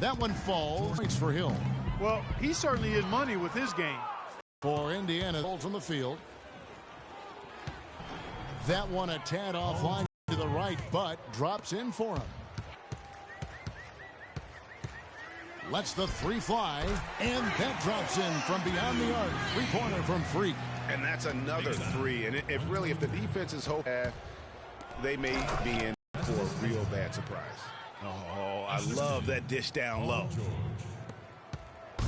That one falls. Points for Hill. Well, he certainly is money with his game. For Indiana, holds on the field. That one a tad offline to the right, but drops in for him. Lets the three fly, and that drops in from beyond the arc. Three-pointer from Freak. And that's another three. And if the defense is hope, they may be in for a real bad surprise. Oh, I love that dish down low.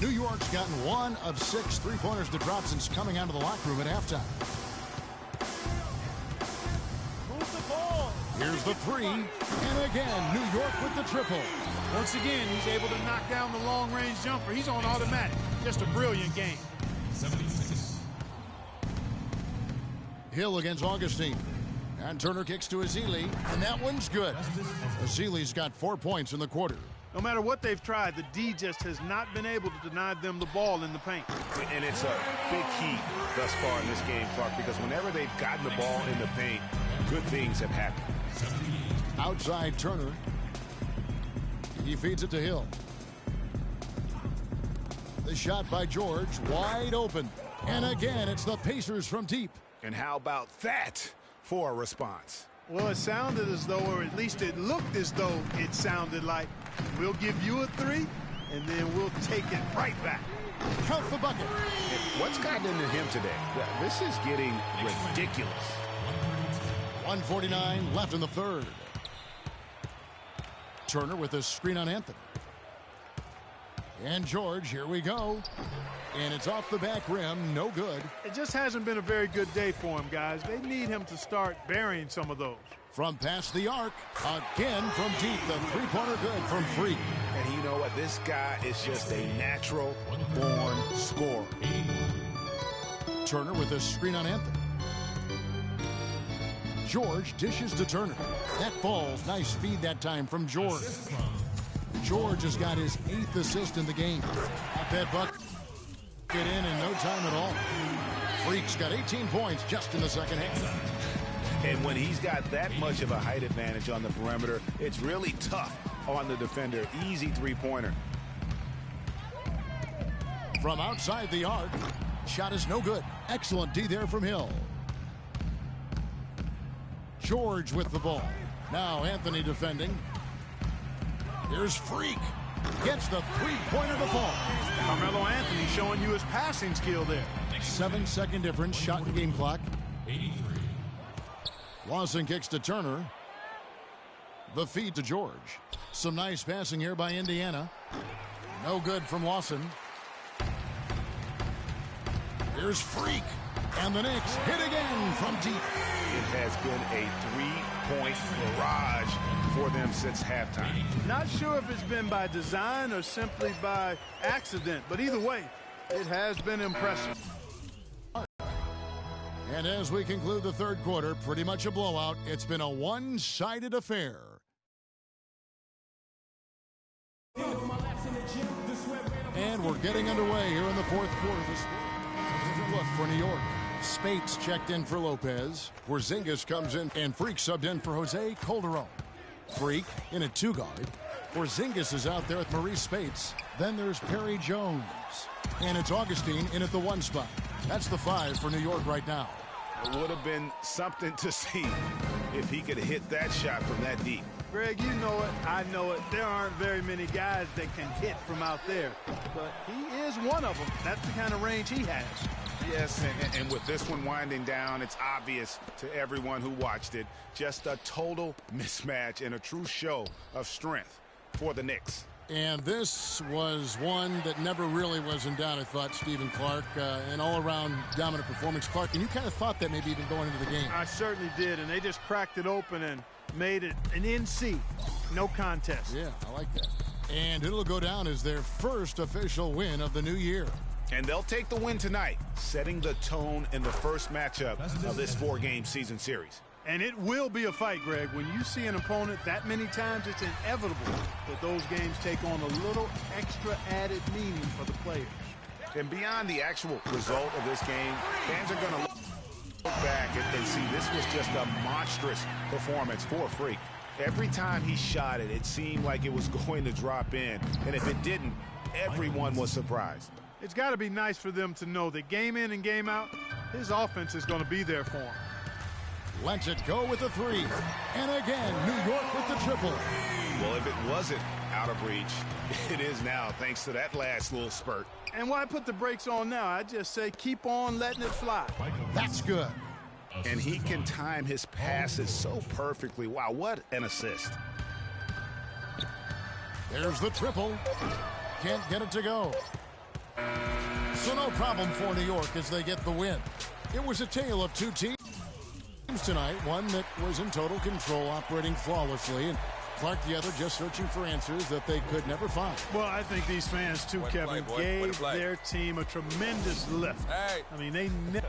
New York's gotten 1 of 6 three-pointers to drop since coming out of the locker room at halftime. Move the ball. Here's the three, and again, New York with the triple. Once again, he's able to knock down the long-range jumper. He's on automatic. Just a brilliant game. 76. Hill against Augustine. And Turner kicks to Azili, and that one's good. Azili's got 4 points in the quarter. No matter what they've tried, the D just has not been able to deny them the ball in the paint. And it's a big key thus far in this game, Clark, because whenever they've gotten the ball in the paint, good things have happened. Outside Turner. He feeds it to Hill. The shot by George, wide open. And again, it's the Pacers from deep. And how about that for a response? Well, it sounded as though, or at least it looked as though it sounded like, we'll give you a three, and then we'll take it right back. Count the bucket. What's gotten into him today? This is getting ridiculous. 1:49 left in the third. Turner with a screen on Anthony. And George, here we go. And it's off the back rim, no good. It just hasn't been a very good day for him, guys. They need him to start burying some of those. From past the arc, again from deep, the three-pointer good from Freak. And you know what? This guy is just a natural-born scorer. Turner with a screen on Anthony. George dishes to Turner. That falls. Nice feed that time from George. George has got his 8th assist in the game. Got that bucket in no time at all. Freak's got 18 points just in the second half. And when he's got that much of a height advantage on the perimeter, it's really tough on the defender. Easy three-pointer. From outside the arc, shot is no good. Excellent D there from Hill. George with the ball. Now Anthony defending. Here's Freak. Gets the three-pointer to fall. Carmelo Anthony showing you his passing skill there. 7-second difference, shot in game clock. 83. Lawson kicks to Turner. The feed to George. Some nice passing here by Indiana. No good from Lawson. Here's Freak. And the Knicks hit again from deep. It has been a three-point barrage for them since halftime. Not sure if it's been by design or simply by accident, but either way, it has been impressive. And as we conclude the third quarter, pretty much a blowout. It's been a one-sided affair. And we're getting underway here in the fourth quarter. This look for New York. Spates checked in for Lopez. Porzingis comes in, and Freak subbed in for Jose Calderon. Freak in a two-guard. Porzingis is out there with Maurice Spates. Then there's Perry Jones. And it's Augustine in at the one spot. That's the 5 for New York right now. It would have been something to see if he could hit that shot from that deep. Greg, you know it. I know it. There aren't very many guys that can hit from out there. But he is one of them. That's the kind of range he has. Yes, and with this one winding down, it's obvious to everyone who watched it. Just a total mismatch and a true show of strength for the Knicks. And this was one that never really was in doubt, I thought, Stephen Clark. An all-around dominant performance. Clark, and you kind of thought that maybe even going into the game. I certainly did, and they just cracked it open and made it an NC. No contest. Yeah, I like that. And it'll go down as their first official win of the new year. And they'll take the win tonight, setting the tone in the first matchup of this 4-game season series. And it will be a fight, Greg. When you see an opponent that many times, it's inevitable that those games take on a little extra added meaning for the players. And beyond the actual result of this game, fans are going to look back and see this was just a monstrous performance for Freak. Every time he shot it, it seemed like it was going to drop in. And if it didn't, everyone was surprised. It's got to be nice for them to know that game in and game out, his offense is going to be there for him. Lets it go with the three. And again, New York with the triple. Well, if it wasn't out of reach, it is now, thanks to that last little spurt. And why put the brakes on now? I just say keep on letting it fly. That's good. And he can time his passes so perfectly. Wow, what an assist. There's the triple. Can't get it to go. So no problem for New York as they get the win. It was a tale of two teams tonight. One that was in total control, operating flawlessly, and Clark the other just searching for answers that they could never find. Well, I think these fans too, Kevin, gave their team a tremendous lift. Hey. I mean, they never...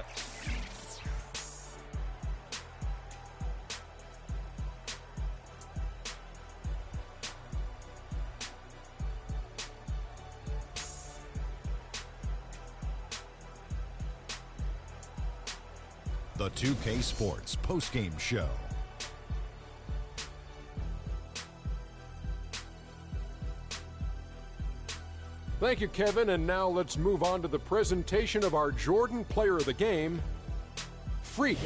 The 2K Sports postgame show. Thank you, Kevin. And now let's move on to the presentation of our Jordan Player of the Game, Freak.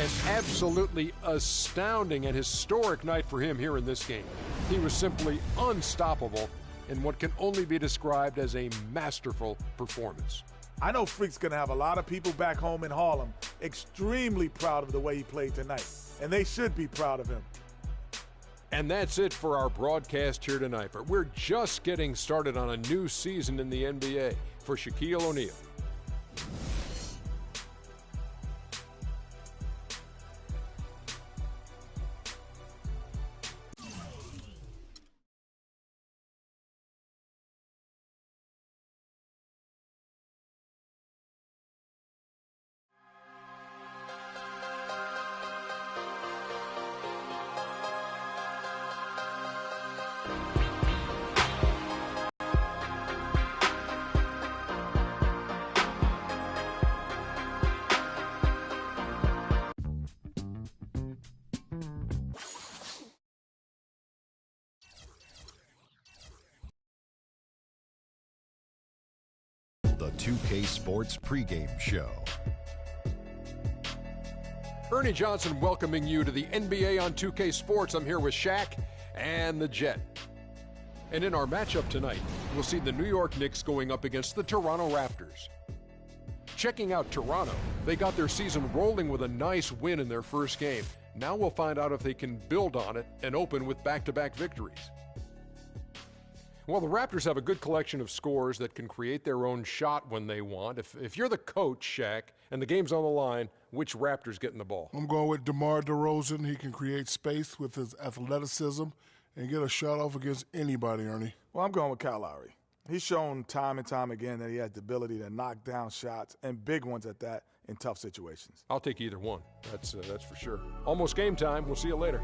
An absolutely astounding and historic night for him here in this game. He was simply unstoppable in what can only be described as a masterful performance. I know Freak's going to have a lot of people back home in Harlem extremely proud of the way he played tonight, and they should be proud of him. And that's it for our broadcast here tonight, but we're just getting started on a new season in the NBA. For Shaquille O'Neal. The 2K Sports pregame show. Ernie Johnson welcoming you to the NBA on 2K Sports. I'm here with Shaq and the Jet. And in our matchup tonight, we'll see the New York Knicks going up against the Toronto Raptors. Checking out Toronto, they got their season rolling with a nice win in their first game. Now we'll find out if they can build on it and open with back-to-back victories. Well, the Raptors have a good collection of scorers that can create their own shot when they want. If you're the coach, Shaq, and the game's on the line, which Raptors getting the ball? I'm going with DeMar DeRozan. He can create space with his athleticism and get a shot off against anybody, Ernie. Well, I'm going with Kyle Lowry. He's shown time and time again that he has the ability to knock down shots, and big ones at that, in tough situations. I'll take either one. That's for sure. Almost game time. We'll see you later.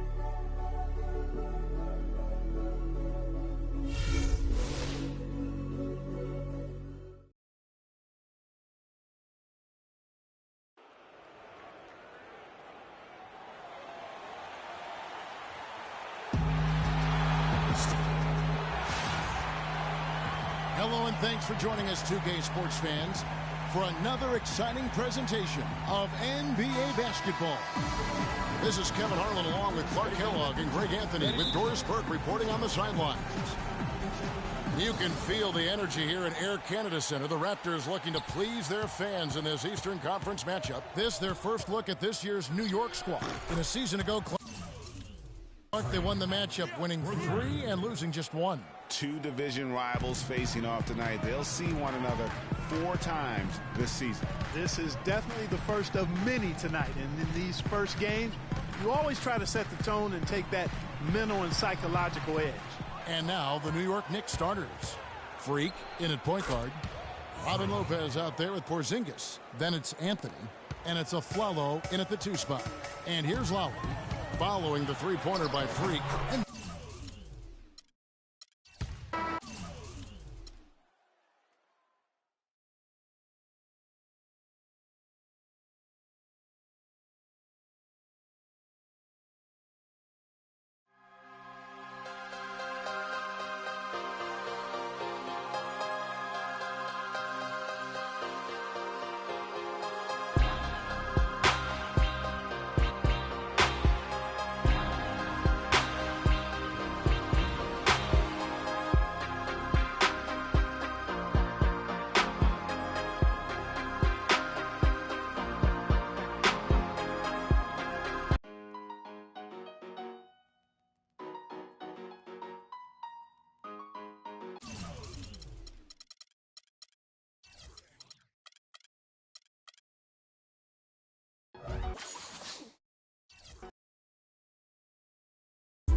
Hello and thanks for joining us, 2K Sports fans, for another exciting presentation of NBA basketball. This is Kevin Harlan along with Clark Kellogg and Greg Anthony with Doris Burke reporting on the sidelines. You can feel the energy here at Air Canada Center. The Raptors looking to please their fans in this Eastern Conference matchup. This their first look at this year's New York squad. In a season ago, Clark, they won the matchup, winning 3 and losing just 1. Two division rivals facing off tonight. They'll see one another 4 times this season. This is definitely the first of many tonight. And in these first games, you always try to set the tone and take that mental and psychological edge. And now the New York Knicks starters. Freak in at point guard. Robin Lopez out there with Porzingis. Then it's Anthony. And it's Afflalo in at the 2 spot. And here's Lowry following the three-pointer by Freak. And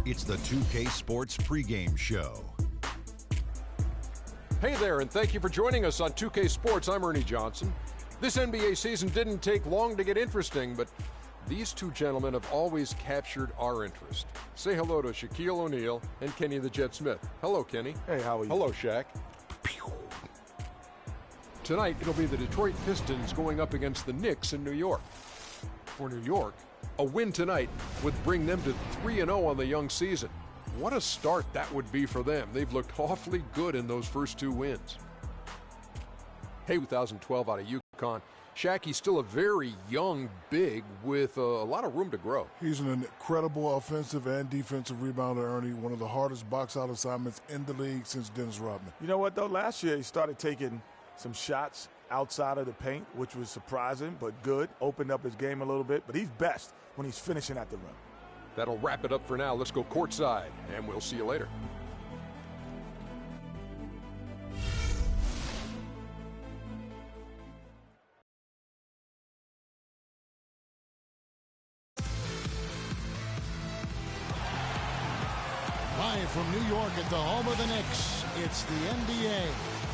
It's the 2K Sports pregame show. Hey there, and thank you for joining us on 2K Sports. I'm Ernie Johnson. This NBA season didn't take long to get interesting, but these two gentlemen have always captured our interest. Say hello to Shaquille O'Neal and Kenny the Jet Smith. Hello, Kenny. Hey, how are you? Hello, Shaq. Tonight, it'll be the Detroit Pistons going up against the Knicks in New York. For New York, a win tonight would bring them to 3-0 on the young season. What a start that would be for them. They've looked awfully good in those first two wins. Hey, 2012 out of UConn. Shaq, he's still a very young big with a lot of room to grow. He's an incredible offensive and defensive rebounder, Ernie. One of the hardest box-out assignments in the league since Dennis Rodman. You know what, though? Last year he started taking some shots outside of the paint, which was surprising but good. Opened up his game a little bit, but he's best when he's finishing at the rim. That'll wrap it up for now. Let's go courtside, and we'll see you later. Live from New York at the home of the Knicks, it's the NBA.